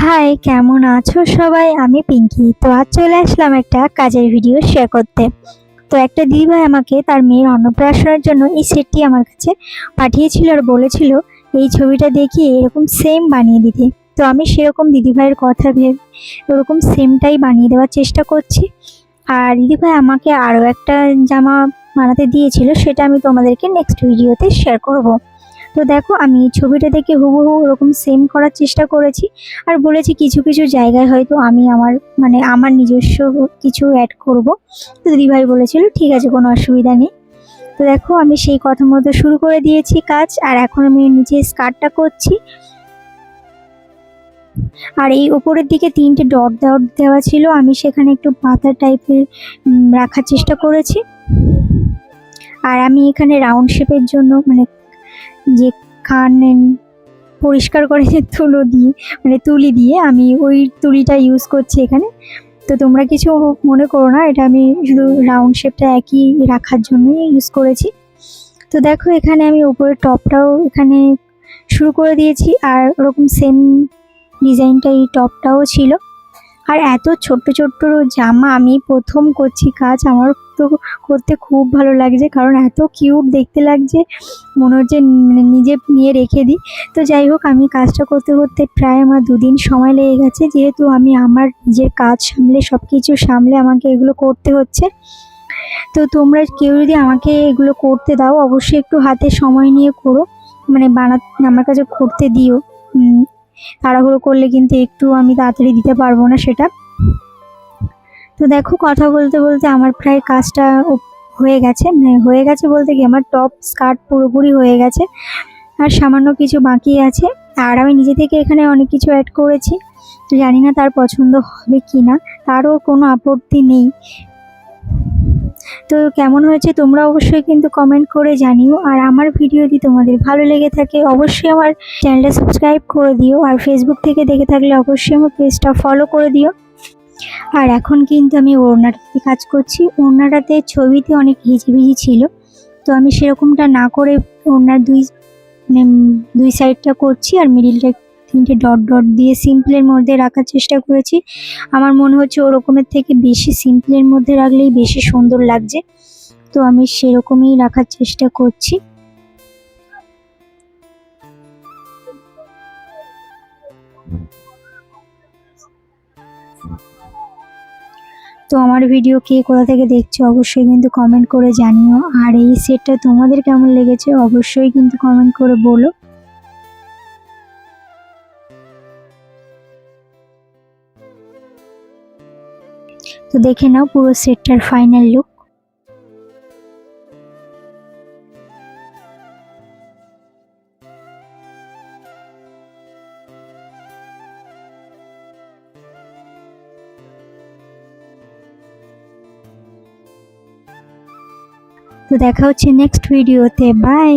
High, কেমন আছো সবাই? আমি পিঙ্কি। তো আজ চলে আসলাম একটা কাজের ভিডিও শেয়ার করতে। তো একটা দিদিভাই আমাকে তার মেয়ের অন্নপ্রাশনের জন্য এই সেটটি আমার কাছে পাঠিয়েছিল আর বলেছিল এই ছবিটা দেখিয়ে এরকম সেম বানিয়ে দিতে। তো আমি সেরকম দিদিভাইয়ের কথা ভেবে ওরকম সেমটাই বানিয়ে দেওয়ার চেষ্টা করছি। আর দিদিভাই আমাকে আরও একটা জামা বানাতে দিয়েছিল, সেটা আমি তোমাদেরকে নেক্সট ভিডিওতে শেয়ার করব। তো দেখো আমি এই ছবিটা দেখে হুবহু ওরকম সেম করার চেষ্টা করেছি। আর বলেছি কিছু কিছু জায়গায় হয়তো আমি আমার নিজস্ব কিছু অ্যাড করব। তো দিদিভাই বলেছিল ঠিক আছে, কোনো অসুবিধা নেই। তো দেখো আমি সেই কথা মতো শুরু করে দিয়েছি কাজ। আর এখন আমি নিচে স্কার্টটা করছি। আর এই উপরের দিকে 3টে ডট ডট দেওয়া ছিল, আমি সেখানে একটু পাতা টাইপের রাখার চেষ্টা করেছি। আর আমি এখানে রাউন্ড শেপের জন্য যে কান পরিষ্কার করে যে তুলি দিয়ে আমি ওই তুলিটা ইউজ করছি এখানে। তো তোমরা কিছু মনে করো না, এটা আমি শুধু রাউন্ড শেপটা একই রাখার জন্যই ইউজ করেছি। তো দেখো এখানে আমি উপরের টপটাও এখানে শুরু করে দিয়েছি, আর ওরকম সেম ডিজাইনটা এই টপটাও ছিল। আর এত ছোট্ট ছোট্ট জামা আমি প্রথম করছি কাজ, আমার তো করতে খুব ভালো লাগছে, কারণ এত কিউট দেখতে লাগছে, মনে হচ্ছে নিজে নিয়ে রেখে দিই। তো যাই হোক, আমি কাজটা করতে করতে প্রায় আমার 2 দিন সময় লেগে গেছে, যেহেতু আমি আমার নিজের কাজ সামলে সব কিছু সামলে আমাকে এগুলো করতে হচ্ছে। তো তোমরা কেউ যদি আমাকে এগুলো করতে দাও, অবশ্যই একটু হাতে সময় নিয়ে করো, আমার কাছে করতে দিও। তাড়াহুড়ো করলে কিন্তু একটু আমি তাড়াতাড়ি দিতে পারবো না সেটা। তো দেখো কথা বলতে বলতে আমার প্রায় কাজটা হয়ে গেছে, বলতে কি আমার টপ স্কার্ট পুরোপুরি হয়ে গেছে, আর সামান্য কিছু বাকি আছে। আর আমি নিজে থেকে এখানে অনেক কিছু অ্যাড করেছি, জানি না তার পছন্দ হবে কি না, তারও কোনো আপত্তি নেই। তো কেমন হয়েছে তোমরা অবশ্যই কিন্তু কমেন্ট করে জানিও। আর আমার ভিডিও যদি তোমাদের ভালো লেগে থাকে অবশ্যই আমার চ্যানেলটা সাবস্ক্রাইব করে দিও, আর ফেসবুক থেকে দেখে থাকলে অবশ্যই আমার পেজটা ফলো করে দিও। আর এখন কিন্তু আমি ওড়নাটাতে কাজ করছি। ওড়নাটাতে ছবিতে অনেক হিজিবিজি ছিল, তো আমি সেরকমটা না করে ওড়নার দুই সাইডটা করছি, আর মিডিলটা 3টে ডট ডট দিয়ে সিম্পলের মধ্যে রাখার চেষ্টা করেছি। আমার মনে হচ্ছে ওরকমের থেকে বেশি সিম্পলের মধ্যে রাখলেই বেশি সুন্দর লাগছে, তো আমি সেরকমই রাখার চেষ্টা করছি। তো আমার ভিডিও কে কোথা থেকে দেখছো অবশ্যই কিন্তু কমেন্ট করে জানিও। আর এই সেটটা তোমাদের কেমন লেগেছে অবশ্যই কিন্তু কমেন্ট করে বলো। তো দেখে নাও পুরো সেটটার ফাইনাল লুক। তো দেখা হচ্ছে নেক্সট ভিডিওতে, বাই।